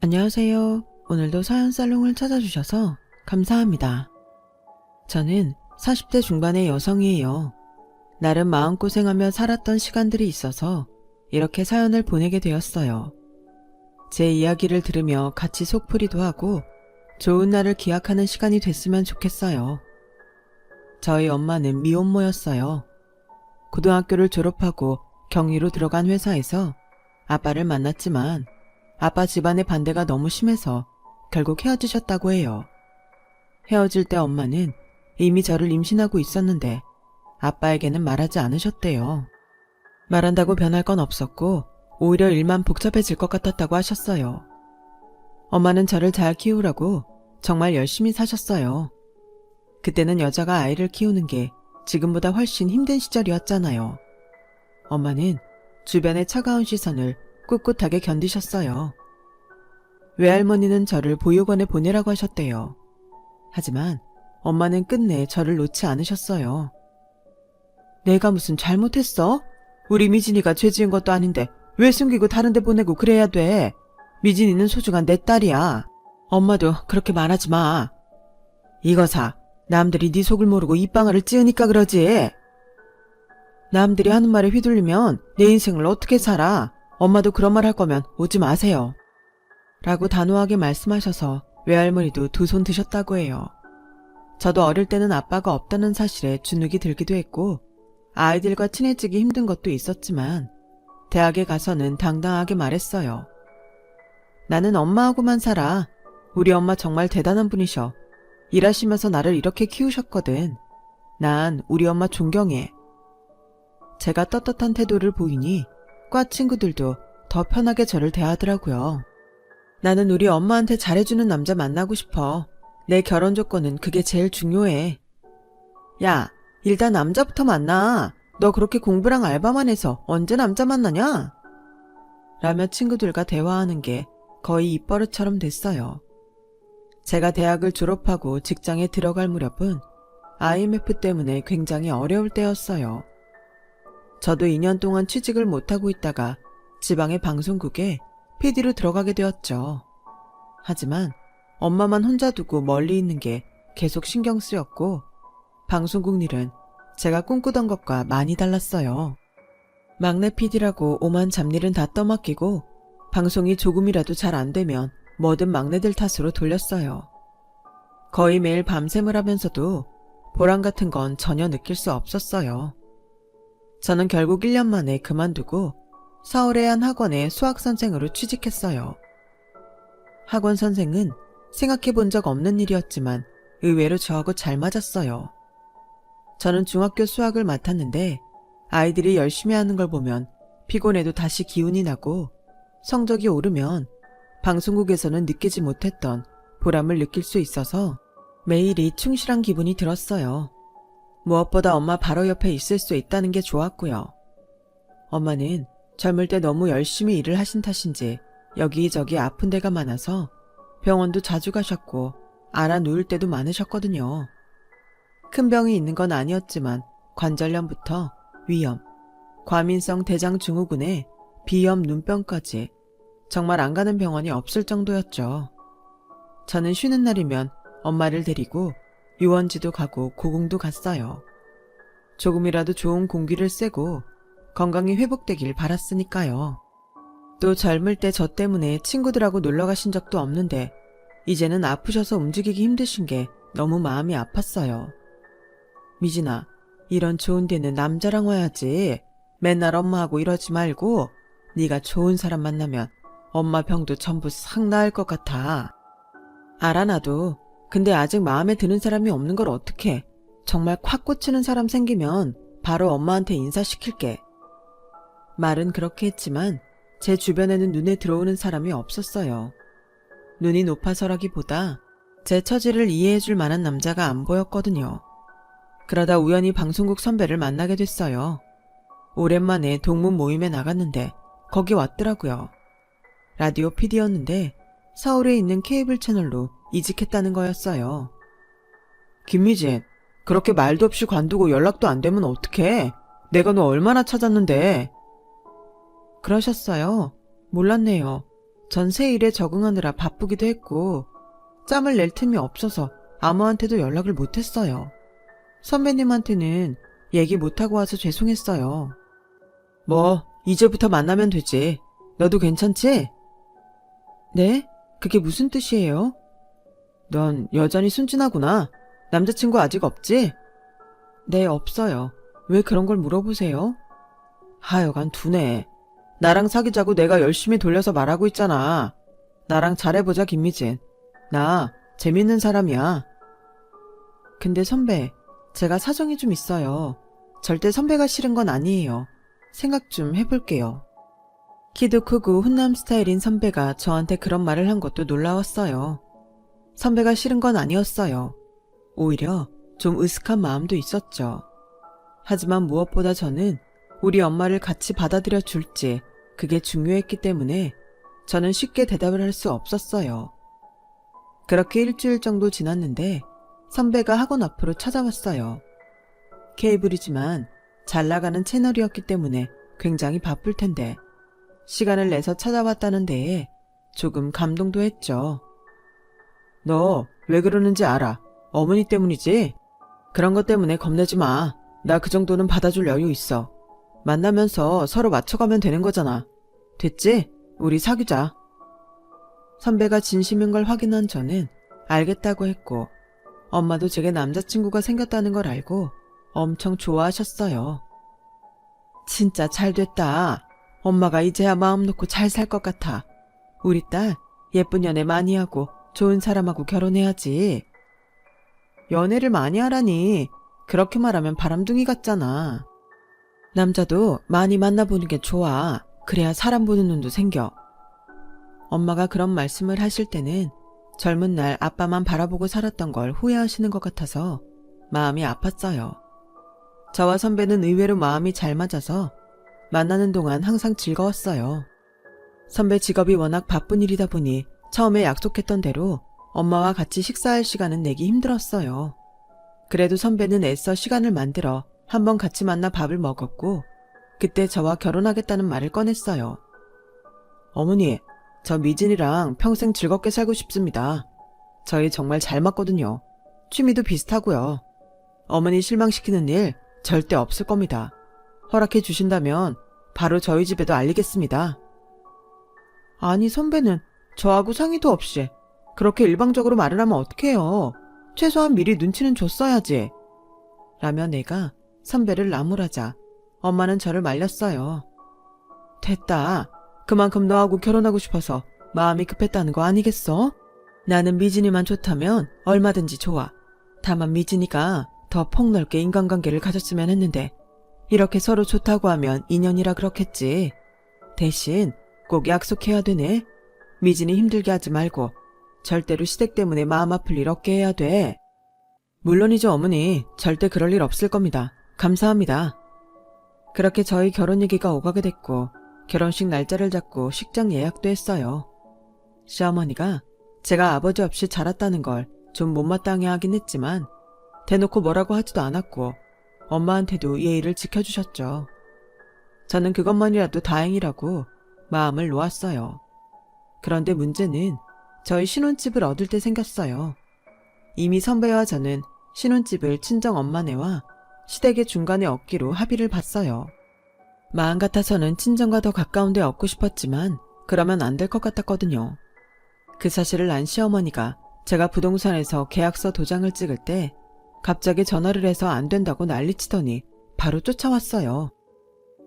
안녕하세요. 오늘도 사연살롱을 찾아주셔서 감사합니다. 저는 40대 중반의 여성이에요. 나름 마음고생하며 살았던 시간들이 있어서 이렇게 사연을 보내게 되었어요. 제 이야기를 들으며 같이 속풀이도 하고 좋은 날을 기약하는 시간이 됐으면 좋겠어요. 저희 엄마는 미혼모였어요. 고등학교를 졸업하고 경위로 들어간 회사에서 아빠를 만났지만 아빠 집안의 반대가 너무 심해서 결국 헤어지셨다고 해요. 헤어질 때 엄마는 이미 저를 임신하고 있었는데 아빠에게는 말하지 않으셨대요. 말한다고 변할 건 없었고 오히려 일만 복잡해질 것 같았다고 하셨어요. 엄마는 저를 잘 키우라고 정말 열심히 사셨어요. 그때는 여자가 아이를 키우는 게 지금보다 훨씬 힘든 시절이었잖아요. 엄마는 주변의 차가운 시선을 꿋꿋하게 견디셨어요. 외할머니는 저를 보육원에 보내라고 하셨대요. 하지만 엄마는 끝내 저를 놓지 않으셨어요. 내가 무슨 잘못했어? 우리 미진이가 죄 지은 것도 아닌데 왜 숨기고 다른 데 보내고 그래야 돼? 미진이는 소중한 내 딸이야. 엄마도 그렇게 말하지 마. 이거사, 남들이 네 속을 모르고 입방아를 찌으니까 그러지. 남들이 하는 말에 휘둘리면 내 인생을 어떻게 살아? 엄마도 그런 말 할 거면 오지 마세요. 라고 단호하게 말씀하셔서 외할머니도 두 손 드셨다고 해요. 저도 어릴 때는 아빠가 없다는 사실에 주눅이 들기도 했고 아이들과 친해지기 힘든 것도 있었지만 대학에 가서는 당당하게 말했어요. 나는 엄마하고만 살아. 우리 엄마 정말 대단한 분이셔. 일하시면서 나를 이렇게 키우셨거든. 난 우리 엄마 존경해. 제가 떳떳한 태도를 보이니 과 친구들도 더 편하게 저를 대하더라고요. 나는 우리 엄마한테 잘해주는 남자 만나고 싶어. 내 결혼 조건은 그게 제일 중요해. 야, 일단 남자부터 만나. 너 그렇게 공부랑 알바만 해서 언제 남자 만나냐? 라며 친구들과 대화하는 게 거의 입버릇처럼 됐어요. 제가 대학을 졸업하고 직장에 들어갈 무렵은 IMF 때문에 굉장히 어려울 때였어요. 저도 2년 동안 취직을 못하고 있다가 지방의 방송국에 PD로 들어가게 되었죠. 하지만 엄마만 혼자 두고 멀리 있는 게 계속 신경 쓰였고 방송국 일은 제가 꿈꾸던 것과 많이 달랐어요. 막내 PD라고 오만 잡일은 다 떠맡기고 방송이 조금이라도 잘 안 되면 뭐든 막내들 탓으로 돌렸어요. 거의 매일 밤샘을 하면서도 보람 같은 건 전혀 느낄 수 없었어요. 저는 결국 1년 만에 그만두고 서울의 한 학원에 수학선생으로 취직했어요. 학원 선생은 생각해 본 적 없는 일이었지만 의외로 저하고 잘 맞았어요. 저는 중학교 수학을 맡았는데 아이들이 열심히 하는 걸 보면 피곤해도 다시 기운이 나고 성적이 오르면 방송국에서는 느끼지 못했던 보람을 느낄 수 있어서 매일이 충실한 기분이 들었어요. 무엇보다 엄마 바로 옆에 있을 수 있다는 게 좋았고요. 엄마는 젊을 때 너무 열심히 일을 하신 탓인지 여기저기 아픈 데가 많아서 병원도 자주 가셨고 알아 누울 때도 많으셨거든요. 큰 병이 있는 건 아니었지만 관절염부터 위염, 과민성 대장증후군에 비염 눈병까지 정말 안 가는 병원이 없을 정도였죠. 저는 쉬는 날이면 엄마를 데리고 유원지도 가고 고궁도 갔어요. 조금이라도 좋은 공기를 쐬고 건강이 회복되길 바랐으니까요. 또 젊을 때 저 때문에 친구들하고 놀러 가신 적도 없는데 이제는 아프셔서 움직이기 힘드신 게 너무 마음이 아팠어요. 미진아, 이런 좋은 데는 남자랑 와야지. 맨날 엄마하고 이러지 말고 네가 좋은 사람 만나면 엄마 병도 전부 싹 나을 것 같아. 알아 나도. 근데 아직 마음에 드는 사람이 없는 걸 어떡해. 정말 콱 꽂히는 사람 생기면 바로 엄마한테 인사시킬게. 말은 그렇게 했지만 제 주변에는 눈에 들어오는 사람이 없었어요. 눈이 높아서라기보다 제 처지를 이해해줄 만한 남자가 안 보였거든요. 그러다 우연히 방송국 선배를 만나게 됐어요. 오랜만에 동문 모임에 나갔는데 거기 왔더라고요. 라디오 PD였는데 서울에 있는 케이블 채널로 이직했다는 거였어요. 김미진, 그렇게 말도 없이 관두고 연락도 안 되면 어떡해? 내가 너 얼마나 찾았는데. 그러셨어요. 몰랐네요. 전세 일에 적응하느라 바쁘기도 했고 짬을 낼 틈이 없어서 아무한테도 연락을 못했어요. 선배님한테는 얘기 못하고 와서 죄송했어요. 뭐 이제부터 만나면 되지. 너도 괜찮지? 네? 그게 무슨 뜻이에요? 넌 여전히 순진하구나. 남자친구 아직 없지? 네, 없어요. 왜 그런 걸 물어보세요? 하여간 두네. 나랑 사귀자고 내가 열심히 돌려서 말하고 있잖아. 나랑 잘해보자, 김미진. 나 재밌는 사람이야. 근데 선배, 제가 사정이 좀 있어요. 절대 선배가 싫은 건 아니에요. 생각 좀 해볼게요. 키도 크고 훈남 스타일인 선배가 저한테 그런 말을 한 것도 놀라웠어요. 선배가 싫은 건 아니었어요. 오히려 좀 으슥한 마음도 있었죠. 하지만 무엇보다 저는 우리 엄마를 같이 받아들여 줄지 그게 중요했기 때문에 저는 쉽게 대답을 할 수 없었어요. 그렇게 일주일 정도 지났는데 선배가 학원 앞으로 찾아왔어요. 케이블이지만 잘 나가는 채널이었기 때문에 굉장히 바쁠 텐데 시간을 내서 찾아왔다는 데에 조금 감동도 했죠. 너 왜 그러는지 알아? 어머니 때문이지? 그런 것 때문에 겁내지 마. 나 그 정도는 받아줄 여유 있어. 만나면서 서로 맞춰가면 되는 거잖아. 됐지? 우리 사귀자. 선배가 진심인 걸 확인한 저는 알겠다고 했고 엄마도 제게 남자친구가 생겼다는 걸 알고 엄청 좋아하셨어요. 진짜 잘 됐다. 엄마가 이제야 마음 놓고 잘 살 것 같아. 우리 딸 예쁜 연애 많이 하고 좋은 사람하고 결혼해야지. 연애를 많이 하라니. 그렇게 말하면 바람둥이 같잖아. 남자도 많이 만나보는 게 좋아. 그래야 사람 보는 눈도 생겨. 엄마가 그런 말씀을 하실 때는 젊은 날 아빠만 바라보고 살았던 걸 후회하시는 것 같아서 마음이 아팠어요. 저와 선배는 의외로 마음이 잘 맞아서 만나는 동안 항상 즐거웠어요. 선배 직업이 워낙 바쁜 일이다 보니 처음에 약속했던 대로 엄마와 같이 식사할 시간은 내기 힘들었어요. 그래도 선배는 애써 시간을 만들어 한번 같이 만나 밥을 먹었고 그때 저와 결혼하겠다는 말을 꺼냈어요. 어머니, 저 미진이랑 평생 즐겁게 살고 싶습니다. 저희 정말 잘 맞거든요. 취미도 비슷하고요. 어머니 실망시키는 일 절대 없을 겁니다. 허락해 주신다면 바로 저희 집에도 알리겠습니다. 아니 선배는 저하고 상의도 없이 그렇게 일방적으로 말을 하면 어떡해요. 최소한 미리 눈치는 줬어야지. 라며 내가 선배를 나무라자 엄마는 저를 말렸어요. 됐다. 그만큼 너하고 결혼하고 싶어서 마음이 급했다는 거 아니겠어? 나는 미진이만 좋다면 얼마든지 좋아. 다만 미진이가 더 폭넓게 인간관계를 가졌으면 했는데 이렇게 서로 좋다고 하면 인연이라 그렇겠지. 대신 꼭 약속해야 되네. 미진이 힘들게 하지 말고 절대로 시댁 때문에 마음 아플 일 없게 해야 돼. 물론이죠 어머니. 절대 그럴 일 없을 겁니다. 감사합니다. 그렇게 저희 결혼 얘기가 오가게 됐고 결혼식 날짜를 잡고 식장 예약도 했어요. 시어머니가 제가 아버지 없이 자랐다는 걸 좀 못마땅해 하긴 했지만 대놓고 뭐라고 하지도 않았고 엄마한테도 예의를 지켜주셨죠. 저는 그것만이라도 다행이라고 마음을 놓았어요. 그런데 문제는 저희 신혼집을 얻을 때 생겼어요. 이미 선배와 저는 신혼집을 친정 엄마네와 시댁의 중간에 얻기로 합의를 봤어요. 마음 같아서는 친정과 더 가까운 데 얻고 싶었지만 그러면 안 될 것 같았거든요. 그 사실을 안 시어머니가 제가 부동산에서 계약서 도장을 찍을 때 갑자기 전화를 해서 안 된다고 난리치더니 바로 쫓아왔어요.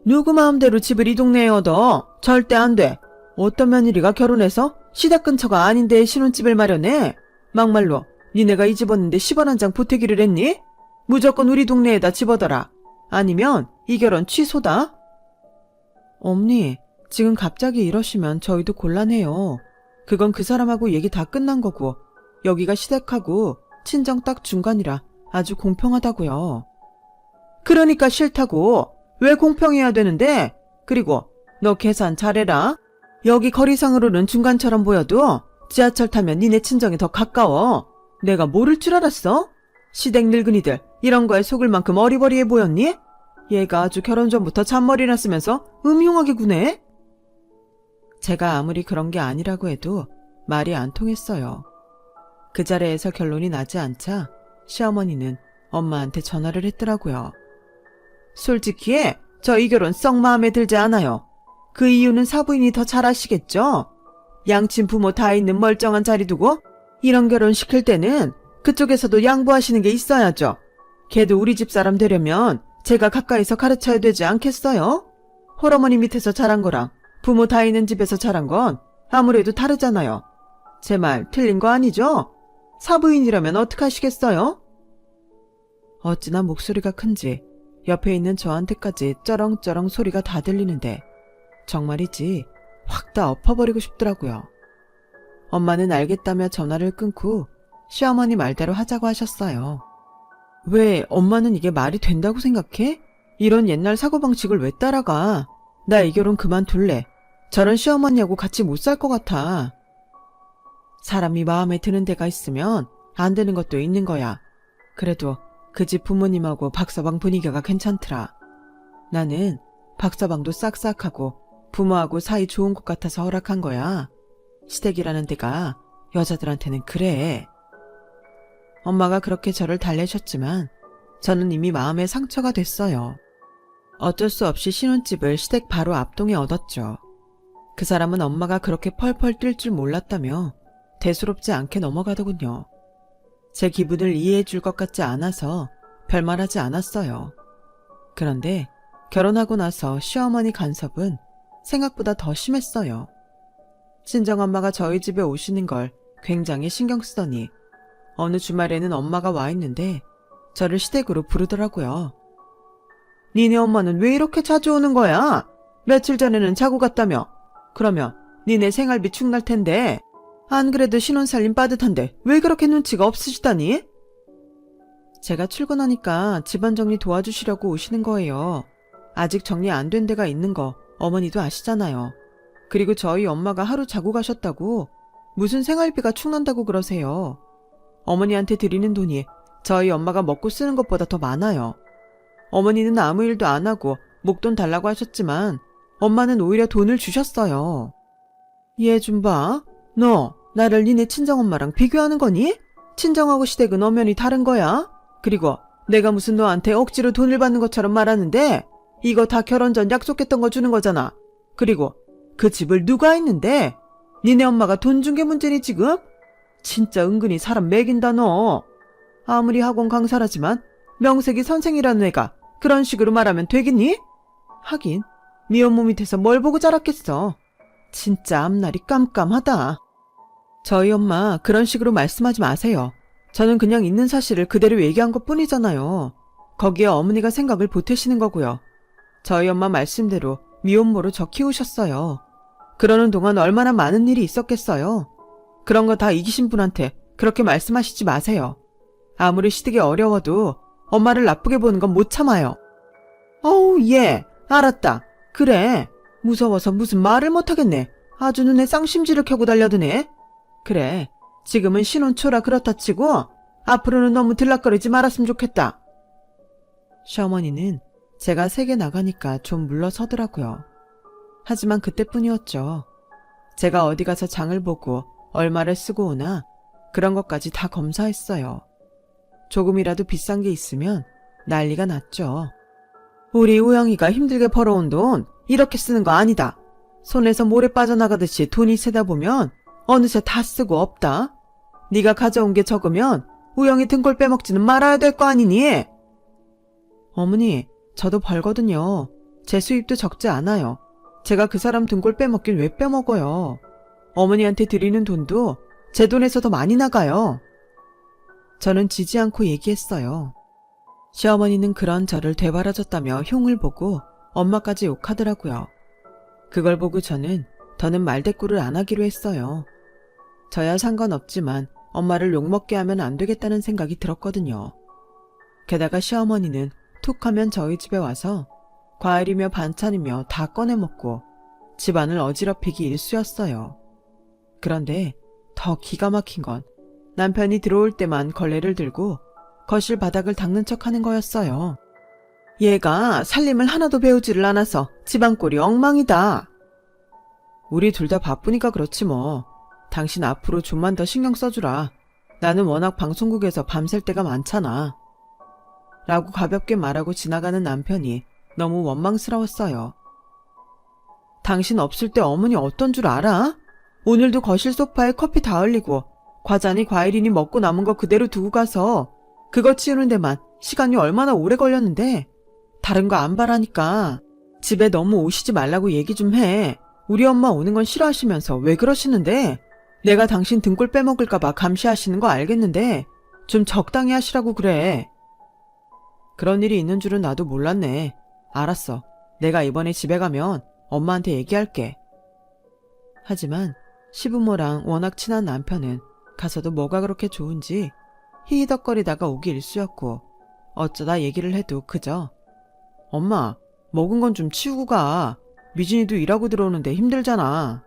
누구 마음대로 집을 이 동네에 얻어? 절대 안 돼. 어떤 며느리가 결혼해서 시댁 근처가 아닌 데에 신혼집을 마련해? 막말로 니네가 이 집 얻는데 10원 한 장 보태기를 했니? 무조건 우리 동네에다 집 얻어라. 아니면 이 결혼 취소다. 엄니, 지금 갑자기 이러시면 저희도 곤란해요. 그건 그 사람하고 얘기 다 끝난 거고 여기가 시댁하고 친정 딱 중간이라 아주 공평하다고요. 그러니까 싫다고. 왜 공평해야 되는데? 그리고 너 계산 잘해라. 여기 거리상으로는 중간처럼 보여도 지하철 타면 니네 친정이 더 가까워. 내가 모를 줄 알았어? 시댁 늙은이들 이런 거에 속을 만큼 어리버리해 보였니? 얘가 아주 결혼 전부터 잔머리 났으면서 음흉하게 구네? 제가 아무리 그런 게 아니라고 해도 말이 안 통했어요. 그 자리에서 결론이 나지 않자 시어머니는 엄마한테 전화를 했더라고요. 솔직히 저 이 결혼 썩 마음에 들지 않아요. 그 이유는 사부인이 더 잘 아시겠죠? 양친 부모 다 있는 멀쩡한 자리 두고 이런 결혼 시킬 때는 그쪽에서도 양보하시는 게 있어야죠. 걔도 우리 집 사람 되려면 제가 가까이서 가르쳐야 되지 않겠어요? 홀어머니 밑에서 자란 거랑 부모 다 있는 집에서 자란 건 아무래도 다르잖아요. 제 말 틀린 거 아니죠? 사부인이라면 어떡하시겠어요? 어찌나 목소리가 큰지 옆에 있는 저한테까지 쩌렁쩌렁 소리가 다 들리는데 정말이지 확 다 엎어버리고 싶더라고요. 엄마는 알겠다며 전화를 끊고 시어머니 말대로 하자고 하셨어요. 왜 엄마는 이게 말이 된다고 생각해? 이런 옛날 사고방식을 왜 따라가? 나 이 결혼 그만둘래. 저런 시어머니하고 같이 못 살 것 같아. 사람이 마음에 드는 데가 있으면 안 되는 것도 있는 거야. 그래도 그 집 부모님하고 박서방 분위기가 괜찮더라. 나는 박서방도 싹싹하고 부모하고 사이 좋은 것 같아서 허락한 거야. 시댁이라는 데가 여자들한테는 그래. 엄마가 그렇게 저를 달래셨지만 저는 이미 마음에 상처가 됐어요. 어쩔 수 없이 신혼집을 시댁 바로 앞동에 얻었죠. 그 사람은 엄마가 그렇게 펄펄 뛸 줄 몰랐다며 대수롭지 않게 넘어가더군요. 제 기분을 이해해 줄 것 같지 않아서 별말하지 않았어요. 그런데 결혼하고 나서 시어머니 간섭은 생각보다 더 심했어요. 친정엄마가 저희 집에 오시는 걸 굉장히 신경 쓰더니 어느 주말에는 엄마가 와 있는데 저를 시댁으로 부르더라고요. 니네 엄마는 왜 이렇게 자주 오는 거야? 며칠 전에는 자고 갔다며. 그러면 니네 생활비 축날 텐데 안 그래도 신혼살림 빠듯한데 왜 그렇게 눈치가 없으시다니? 제가 출근하니까 집안 정리 도와주시려고 오시는 거예요. 아직 정리 안 된 데가 있는 거 어머니도 아시잖아요. 그리고 저희 엄마가 하루 자고 가셨다고 무슨 생활비가 축난다고 그러세요. 어머니한테 드리는 돈이 저희 엄마가 먹고 쓰는 것보다 더 많아요. 어머니는 아무 일도 안 하고 목돈 달라고 하셨지만 엄마는 오히려 돈을 주셨어요. 얘 좀 봐. 너 나를 니네 친정엄마랑 비교하는 거니? 친정하고 시댁은 엄연히 다른 거야. 그리고 내가 무슨 너한테 억지로 돈을 받는 것처럼 말하는데 이거 다 결혼 전 약속했던 거 주는 거잖아. 그리고 그 집을 누가 했는데? 니네 엄마가 돈 준 게 문제니 지금? 진짜 은근히 사람 매긴다 너. 아무리 학원 강사라지만 명색이 선생이라는 애가 그런 식으로 말하면 되겠니? 하긴 네 엄마 밑에서 뭘 보고 자랐겠어. 진짜 앞날이 깜깜하다. 저희 엄마 그런 식으로 말씀하지 마세요. 저는 그냥 있는 사실을 그대로 얘기한 것뿐이잖아요. 거기에 어머니가 생각을 보태시는 거고요. 저희 엄마 말씀대로 미혼모로 저 키우셨어요. 그러는 동안 얼마나 많은 일이 있었겠어요. 그런 거 다 이기신 분한테 그렇게 말씀하시지 마세요. 아무리 시댁이 어려워도 엄마를 나쁘게 보는 건 못 참아요. 어우, 예, 알았다. 그래, 무서워서 무슨 말을 못하겠네. 아주 눈에 쌍심지를 켜고 달려드네. 그래, 지금은 신혼초라 그렇다 치고 앞으로는 너무 들락거리지 말았으면 좋겠다. 시어머니는 제가 세게 나가니까 좀 물러서더라고요. 하지만 그때뿐이었죠. 제가 어디 가서 장을 보고 얼마를 쓰고 오나 그런 것까지 다 검사했어요. 조금이라도 비싼 게 있으면 난리가 났죠. 우리 우영이가 힘들게 벌어온 돈 이렇게 쓰는 거 아니다. 손에서 모래 빠져나가듯이 돈이 새다 보면 어느새 다 쓰고 없다. 네가 가져온 게 적으면 우영이 등골 빼먹지는 말아야 될 거 아니니? 어머니, 저도 벌거든요. 제 수입도 적지 않아요. 제가 그 사람 등골 빼먹긴 왜 빼먹어요. 어머니한테 드리는 돈도 제 돈에서 더 많이 나가요. 저는 지지 않고 얘기했어요. 시어머니는 그런 저를 되바라졌다며 흉을 보고 엄마까지 욕하더라고요. 그걸 보고 저는 더는 말대꾸를 안 하기로 했어요. 저야 상관없지만 엄마를 욕먹게 하면 안 되겠다는 생각이 들었거든요. 게다가 시어머니는 툭 하면 저희 집에 와서 과일이며 반찬이며 다 꺼내 먹고 집안을 어지럽히기 일쑤였어요. 그런데 더 기가 막힌 건 남편이 들어올 때만 걸레를 들고 거실 바닥을 닦는 척하는 거였어요. 얘가 살림을 하나도 배우지를 않아서 집안 꼴이 엉망이다. 우리 둘 다 바쁘니까 그렇지 뭐. 당신 앞으로 좀만 더 신경 써주라. 나는 워낙 방송국에서 밤샐 때가 많잖아. 라고 가볍게 말하고 지나가는 남편이 너무 원망스러웠어요. 당신 없을 때 어머니 어떤 줄 알아? 오늘도 거실 소파에 커피 다 흘리고 과자니 과일이니 먹고 남은 거 그대로 두고 가서 그거 치우는 데만 시간이 얼마나 오래 걸렸는데 다른 거 안 바라니까 집에 너무 오시지 말라고 얘기 좀 해. 우리 엄마 오는 건 싫어하시면서 왜 그러시는데? 내가 당신 등골 빼먹을까 봐 감시하시는 거 알겠는데 좀 적당히 하시라고 그래. 그런 일이 있는 줄은 나도 몰랐네. 알았어. 내가 이번에 집에 가면 엄마한테 얘기할게. 하지만 시부모랑 워낙 친한 남편은 가서도 뭐가 그렇게 좋은지 히히덕거리다가 오기 일쑤였고 어쩌다 얘기를 해도 그저 엄마, 먹은 건 좀 치우고 가. 미진이도 일하고 들어오는데 힘들잖아.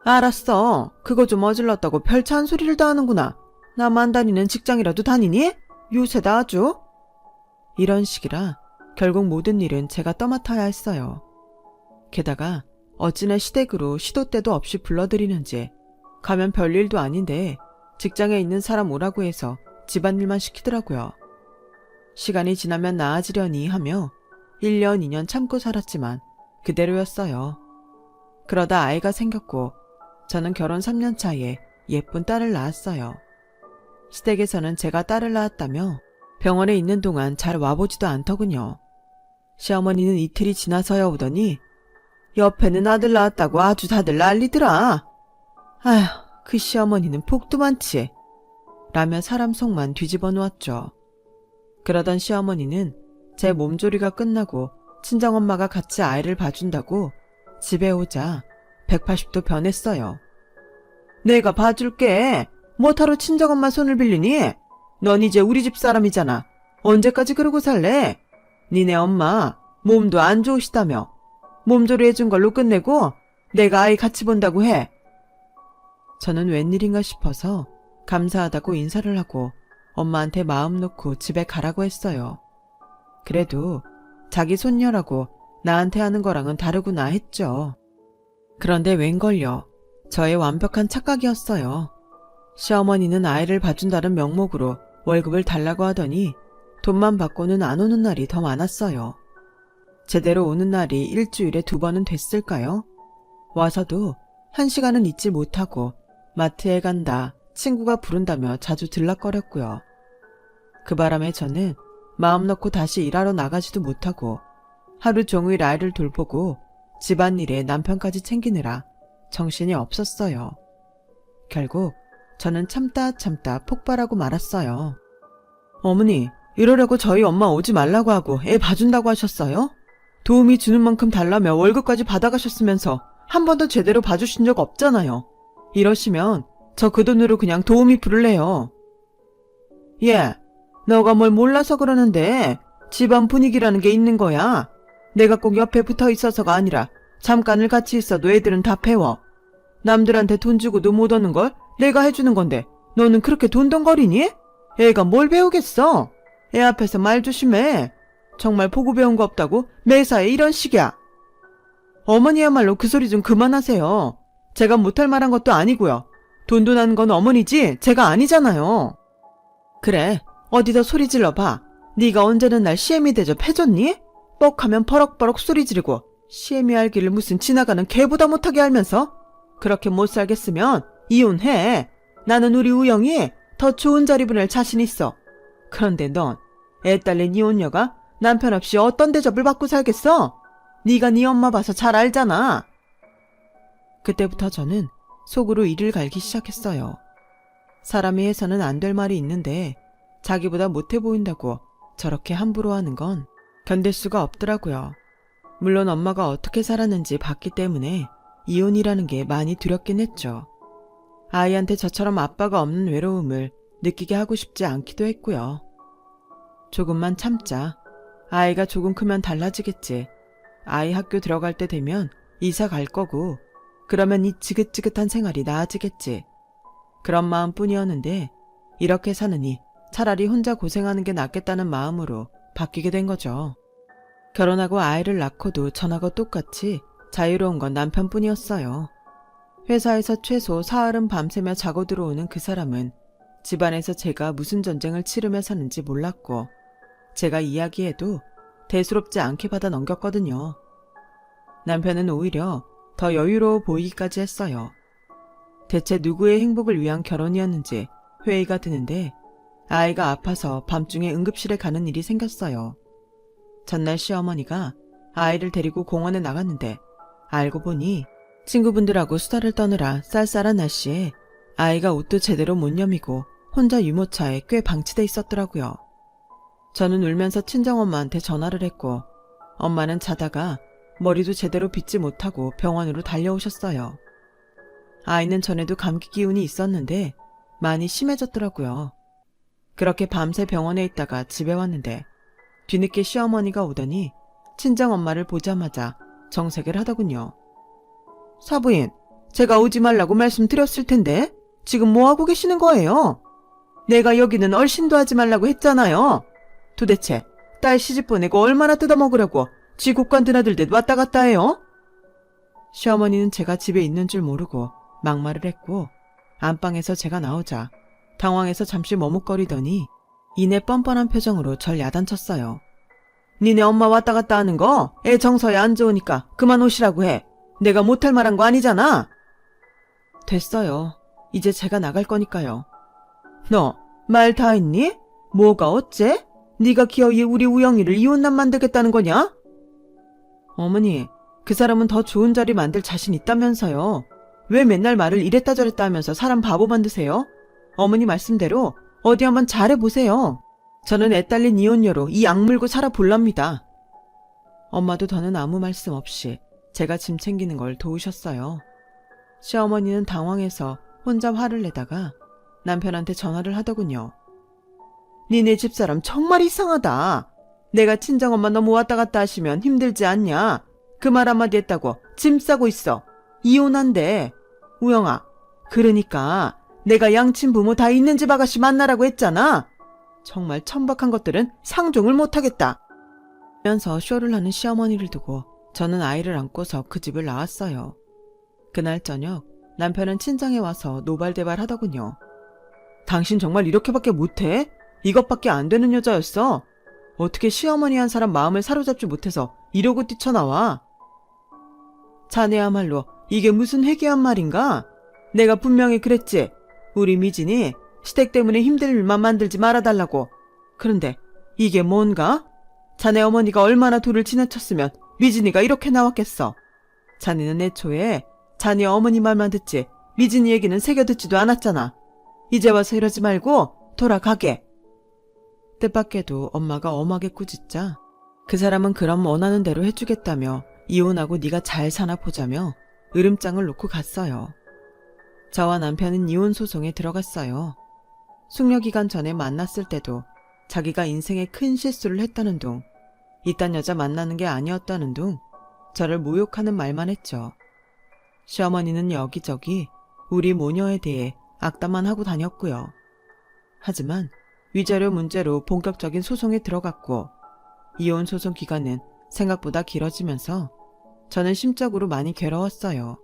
알았어. 그거 좀 어질렀다고 별차 한 소리를 다 하는구나. 나만 다니는 직장이라도 다니니? 요새다 아주. 이런 식이라 결국 모든 일은 제가 떠맡아야 했어요. 게다가 어찌나 시댁으로 시도 때도 없이 불러들이는지 가면 별일도 아닌데 직장에 있는 사람 오라고 해서 집안일만 시키더라고요. 시간이 지나면 나아지려니 하며 1년, 2년 참고 살았지만 그대로였어요. 그러다 아이가 생겼고 저는 결혼 3년 차에 예쁜 딸을 낳았어요. 시댁에서는 제가 딸을 낳았다며 병원에 있는 동안 잘 와보지도 않더군요. 시어머니는 이틀이 지나서야 오더니 옆에는 아들 낳았다고 아주 다들 난리더라. 아휴, 그 시어머니는 복도 많지. 라며 사람 속만 뒤집어 놓았죠. 그러던 시어머니는 제 몸조리가 끝나고 친정엄마가 같이 아이를 봐준다고 집에 오자 180도 변했어요. 내가 봐줄게. 뭐하러 친정엄마 손을 빌리니? 넌 이제 우리 집 사람이잖아. 언제까지 그러고 살래? 니네 엄마 몸도 안 좋으시다며. 몸조리 해준 걸로 끝내고 내가 아이 같이 본다고 해. 저는 웬일인가 싶어서 감사하다고 인사를 하고 엄마한테 마음 놓고 집에 가라고 했어요. 그래도 자기 손녀라고 나한테 하는 거랑은 다르구나 했죠. 그런데 웬걸요. 저의 완벽한 착각이었어요. 시어머니는 아이를 봐준다는 명목으로 월급을 달라고 하더니 돈만 받고는 안 오는 날이 더 많았어요. 제대로 오는 날이 일주일에 2번은 됐을까요? 와서도 1시간은 있지 못하고 마트에 간다, 친구가 부른다며 자주 들락거렸고요. 그 바람에 저는 마음 놓고 다시 일하러 나가지도 못하고 하루 종일 아이를 돌보고 집안일에 남편까지 챙기느라 정신이 없었어요. 결국 저는 참다 폭발하고 말았어요. 어머니, 이러려고 저희 엄마 오지 말라고 하고 애 봐준다고 하셨어요? 도움이 주는 만큼 달라며 월급까지 받아가셨으면서 한 번도 제대로 봐주신 적 없잖아요. 이러시면 저 그 돈으로 그냥 도우미 부를래요. 예, 너가 뭘 몰라서 그러는데 집안 분위기라는 게 있는 거야. 내가 꼭 옆에 붙어 있어서가 아니라 잠깐을 같이 있어도 애들은 다 배워. 남들한테 돈 주고도 못 얻는 걸 내가 해주는 건데 너는 그렇게 돈덩거리니? 애가 뭘 배우겠어? 애 앞에서 말 조심해. 정말 보고 배운 거 없다고 매사에 이런 식이야. 어머니야말로 그 소리 좀 그만하세요. 제가 못할 말한 것도 아니고요. 돈도 나는 건 어머니지 제가 아니잖아요. 그래, 어디서 소리 질러봐. 네가 언제는 날 시애미 대접해줬니? 뻑하면 버럭버럭 소리 지르고 시애미 알기를 무슨 지나가는 개보다 못하게 알면서. 그렇게 못 살겠으면 이혼해. 나는 우리 우영이 더 좋은 자리 보낼 자신 있어. 그런데 넌 애 딸린 이혼녀가 남편 없이 어떤 대접을 받고 살겠어? 네가 네 엄마 봐서 잘 알잖아. 그때부터 저는 속으로 이를 갈기 시작했어요. 사람이 해서는 안 될 말이 있는데 자기보다 못해 보인다고 저렇게 함부로 하는 건 견딜 수가 없더라고요. 물론 엄마가 어떻게 살았는지 봤기 때문에 이혼이라는 게 많이 두렵긴 했죠. 아이한테 저처럼 아빠가 없는 외로움을 느끼게 하고 싶지 않기도 했고요. 조금만 참자. 아이가 조금 크면 달라지겠지. 아이 학교 들어갈 때 되면 이사 갈 거고 그러면 이 지긋지긋한 생활이 나아지겠지. 그런 마음뿐이었는데 이렇게 사느니 차라리 혼자 고생하는 게 낫겠다는 마음으로 바뀌게 된 거죠. 결혼하고 아이를 낳고도 전하고 똑같이 자유로운 건 남편뿐이었어요. 회사에서 최소 사흘은 밤새며 자고 들어오는 그 사람은 집안에서 제가 무슨 전쟁을 치르며 사는지 몰랐고 제가 이야기해도 대수롭지 않게 받아 넘겼거든요. 남편은 오히려 더 여유로워 보이기까지 했어요. 대체 누구의 행복을 위한 결혼이었는지 회의가 드는데 아이가 아파서 밤중에 응급실에 가는 일이 생겼어요. 전날 시어머니가 아이를 데리고 공원에 나갔는데 알고 보니 친구분들하고 수다를 떠느라 쌀쌀한 날씨에 아이가 옷도 제대로 못 여미고 혼자 유모차에 꽤 방치돼 있었더라고요. 저는 울면서 친정엄마한테 전화를 했고 엄마는 자다가 머리도 제대로 빗지 못하고 병원으로 달려오셨어요. 아이는 전에도 감기 기운이 있었는데 많이 심해졌더라고요. 그렇게 밤새 병원에 있다가 집에 왔는데 뒤늦게 시어머니가 오더니 친정엄마를 보자마자 정색을 하더군요. 사부인, 제가 오지 말라고 말씀드렸을 텐데 지금 뭐하고 계시는 거예요? 내가 여기는 얼씬도 하지 말라고 했잖아요. 도대체 딸 시집 보내고 얼마나 뜯어먹으려고 지국간 드나들듯 왔다 갔다 해요? 시어머니는 제가 집에 있는 줄 모르고 막말을 했고 안방에서 제가 나오자 당황해서 잠시 머뭇거리더니 이내 뻔뻔한 표정으로 절 야단쳤어요. 니네 엄마 왔다 갔다 하는 거 애 정서에 안 좋으니까 그만 오시라고 해. 내가 못할 말한 거 아니잖아. 됐어요. 이제 제가 나갈 거니까요. 너 말 다 했니? 뭐가 어째? 네가 기어이 우리 우영이를 이혼남 만들겠다는 거냐? 어머니, 그 사람은 더 좋은 자리 만들 자신 있다면서요. 왜 맨날 말을 이랬다 저랬다 하면서 사람 바보 만드세요? 어머니 말씀대로 어디 한번 잘해보세요. 저는 애 딸린 이혼녀로 이 악물고 살아볼랍니다. 엄마도 더는 아무 말씀 없이 제가 짐 챙기는 걸 도우셨어요. 시어머니는 당황해서 혼자 화를 내다가 남편한테 전화를 하더군요. 니네 집사람 정말 이상하다. 내가 친정엄마 너무 왔다 갔다 하시면 힘들지 않냐? 그 말 한마디 했다고 짐 싸고 있어. 이혼한대. 우영아, 그러니까 내가 양친 부모 다 있는 집 아가씨 만나라고 했잖아. 정말 천박한 것들은 상종을 못하겠다. 하면서 쇼를 하는 시어머니를 두고 저는 아이를 안고서 그 집을 나왔어요. 그날 저녁 남편은 친정에 와서 노발대발 하더군요. 당신 정말 이렇게밖에 못해? 이것밖에 안 되는 여자였어. 어떻게 시어머니 한 사람 마음을 사로잡지 못해서 이러고 뛰쳐나와? 자네야말로 이게 무슨 회개한 말인가? 내가 분명히 그랬지. 우리 미진이 시댁 때문에 힘들 일만 만들지 말아달라고. 그런데 이게 뭔가? 자네 어머니가 얼마나 돌을 지나쳤으면 미진이가 이렇게 나왔겠어. 자네는 애초에 자네 어머니 말만 듣지 미진이 얘기는 새겨듣지도 않았잖아. 이제 와서 이러지 말고 돌아가게. 뜻밖에도 엄마가 엄하게 꾸짖자 그 사람은 그럼 원하는 대로 해주겠다며 이혼하고 네가 잘 사나 보자며 으름장을 놓고 갔어요. 저와 남편은 이혼 소송에 들어갔어요. 숙려기간 전에 만났을 때도 자기가 인생에 큰 실수를 했다는 둥, 이딴 여자 만나는 게 아니었다는 둥 저를 모욕하는 말만 했죠. 시어머니는 여기저기 우리 모녀에 대해 악담만 하고 다녔고요. 하지만 위자료 문제로 본격적인 소송에 들어갔고 이혼 소송 기간은 생각보다 길어지면서 저는 심적으로 많이 괴로웠어요.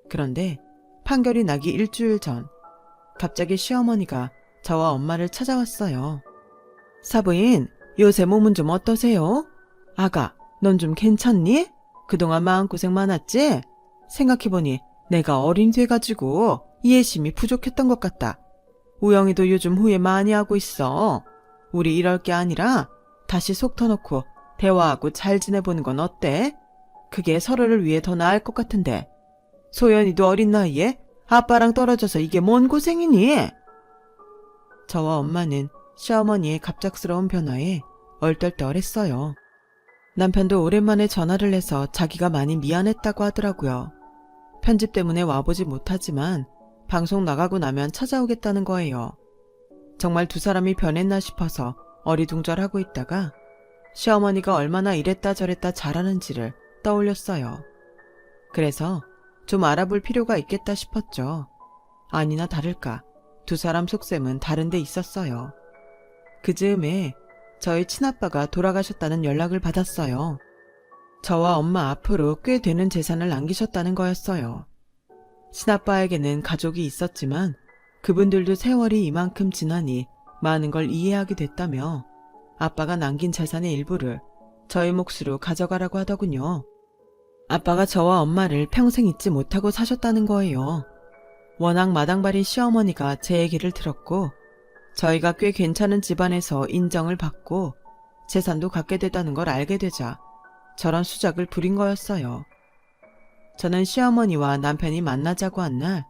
그런데 판결이 나기 일주일 전 갑자기 시어머니가 저와 엄마를 찾아왔어요. 사부인, 요새 몸은 좀 어떠세요? 아가, 넌 좀 괜찮니? 그동안 마음고생 많았지? 생각해보니 내가 어린 돼가지고 이해심이 부족했던 것 같다. 우영이도 요즘 후회 많이 하고 있어. 우리 이럴 게 아니라 다시 속 터놓고 대화하고 잘 지내보는 건 어때? 그게 서로를 위해 더 나을 것 같은데. 소연이도 어린 나이에 아빠랑 떨어져서 이게 뭔 고생이니? 저와 엄마는 시어머니의 갑작스러운 변화에 얼떨떨했어요. 남편도 오랜만에 전화를 해서 자기가 많이 미안했다고 하더라고요. 편집 때문에 와보지 못하지만 방송 나가고 나면 찾아오겠다는 거예요. 정말 두 사람이 변했나 싶어서 어리둥절하고 있다가 시어머니가 얼마나 이랬다 저랬다 잘하는지를 떠올렸어요. 그래서 좀 알아볼 필요가 있겠다 싶었죠. 아니나 다를까 두 사람 속셈은 다른 데 있었어요. 그 즈음에 저희 친아빠가 돌아가셨다는 연락을 받았어요. 저와 엄마 앞으로 꽤 되는 재산을 남기셨다는 거였어요. 친아빠에게는 가족이 있었지만 그분들도 세월이 이만큼 지나니 많은 걸 이해하게 됐다며 아빠가 남긴 재산의 일부를 저희 몫으로 가져가라고 하더군요. 아빠가 저와 엄마를 평생 잊지 못하고 사셨다는 거예요. 워낙 마당발인 시어머니가 제 얘기를 들었고 저희가 꽤 괜찮은 집안에서 인정을 받고 재산도 갖게 됐다는 걸 알게 되자 저런 수작을 부린 거였어요. 저는 시어머니와 남편이 만나자고 한 날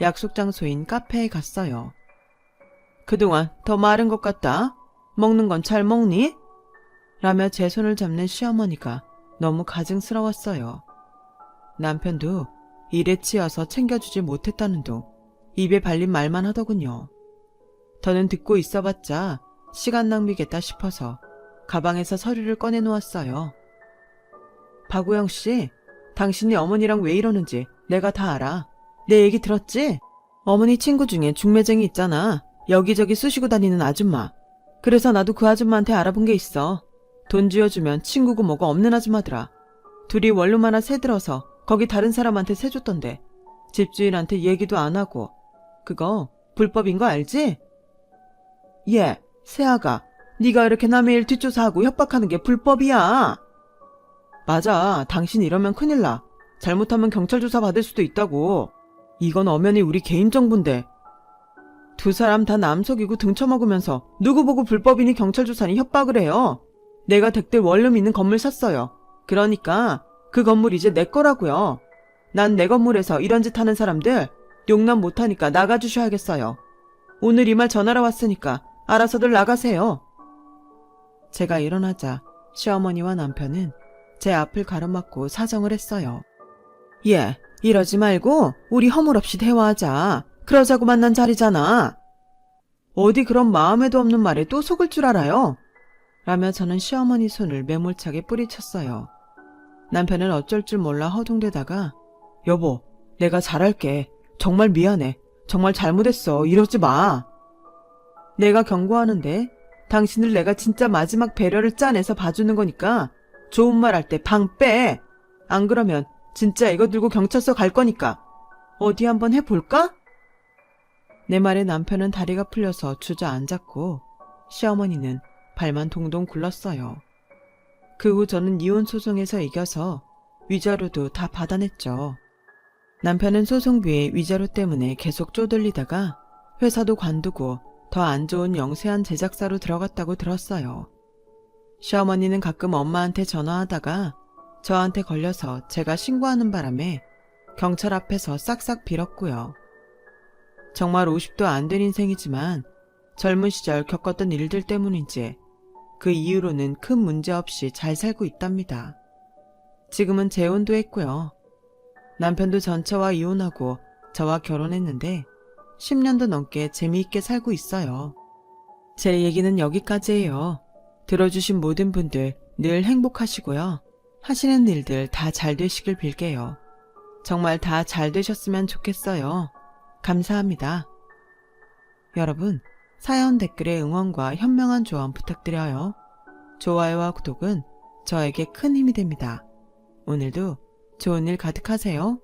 약속 장소인 카페에 갔어요. 그동안 더 마른 것 같다. 먹는 건 잘 먹니? 라며 제 손을 잡는 시어머니가 너무 가증스러웠어요. 남편도 일에 치여서 챙겨주지 못했다는 둥 입에 발린 말만 하더군요. 더는 듣고 있어봤자 시간 낭비겠다 싶어서 가방에서 서류를 꺼내놓았어요. 박우영 씨, 당신이 어머니랑 왜 이러는지 내가 다 알아. 내 얘기 들었지? 어머니 친구 중에 중매쟁이 있잖아. 여기저기 쑤시고 다니는 아줌마. 그래서 나도 그 아줌마한테 알아본 게 있어. 돈 쥐어주면 친구고 뭐고 없는 아줌마더라. 둘이 원룸 하나 새들어서 거기 다른 사람한테 새줬던데 집주인한테 얘기도 안 하고. 그거 불법인 거 알지? 예, 새아가 네가 이렇게 남의 일 뒷조사하고 협박하는 게 불법이야. 맞아, 당신 이러면 큰일 나. 잘못하면 경찰 조사 받을 수도 있다고. 이건 엄연히 우리 개인정보인데. 두 사람 다 남 속이고 등쳐먹으면서 누구 보고 불법이니 경찰 조사니 협박을 해요. 내가 댁들 원룸 있는 건물 샀어요. 그러니까 그 건물 이제 내 거라고요. 난 내 건물에서 이런 짓 하는 사람들 용납 못하니까 나가주셔야겠어요. 오늘 이 말 전하러 왔으니까 알아서들 나가세요. 제가 일어나자 시어머니와 남편은 제 앞을 가로막고 사정을 했어요. 예, 이러지 말고 우리 허물없이 대화하자. 그러자고 만난 자리잖아. 어디 그런 마음에도 없는 말에 또 속을 줄 알아요? 라며 저는 시어머니 손을 매몰차게 뿌리쳤어요. 남편은 어쩔 줄 몰라 허둥대다가 여보, 내가 잘할게. 정말 미안해. 정말 잘못했어. 이러지 마. 내가 경고하는데 당신을 내가 진짜 마지막 배려를 짜내서 봐주는 거니까 좋은 말 할 때 방 빼. 안 그러면 진짜 이거 들고 경찰서 갈 거니까 어디 한번 해볼까? 내 말에 남편은 다리가 풀려서 주저앉았고 시어머니는 발만 동동 굴렀어요. 그 후 저는 이혼 소송에서 이겨서 위자료도 다 받아냈죠. 남편은 소송비에 위자료 때문에 계속 쪼들리다가 회사도 관두고 더 안 좋은 영세한 제작사로 들어갔다고 들었어요. 시어머니는 가끔 엄마한테 전화하다가 저한테 걸려서 제가 신고하는 바람에 경찰 앞에서 싹싹 빌었고요. 정말 50도 안 된 인생이지만 젊은 시절 겪었던 일들 때문인지 그 이후로는 큰 문제 없이 잘 살고 있답니다. 지금은 재혼도 했고요. 남편도 전처와 이혼하고 저와 결혼했는데 10년도 넘게 재미있게 살고 있어요. 제 얘기는 여기까지예요. 들어주신 모든 분들 늘 행복하시고요. 하시는 일들 다 잘 되시길 빌게요. 정말 다 잘 되셨으면 좋겠어요. 감사합니다. 여러분, 사연 댓글에 응원과 현명한 조언 부탁드려요. 좋아요와 구독은 저에게 큰 힘이 됩니다. 오늘도 좋은 일 가득하세요.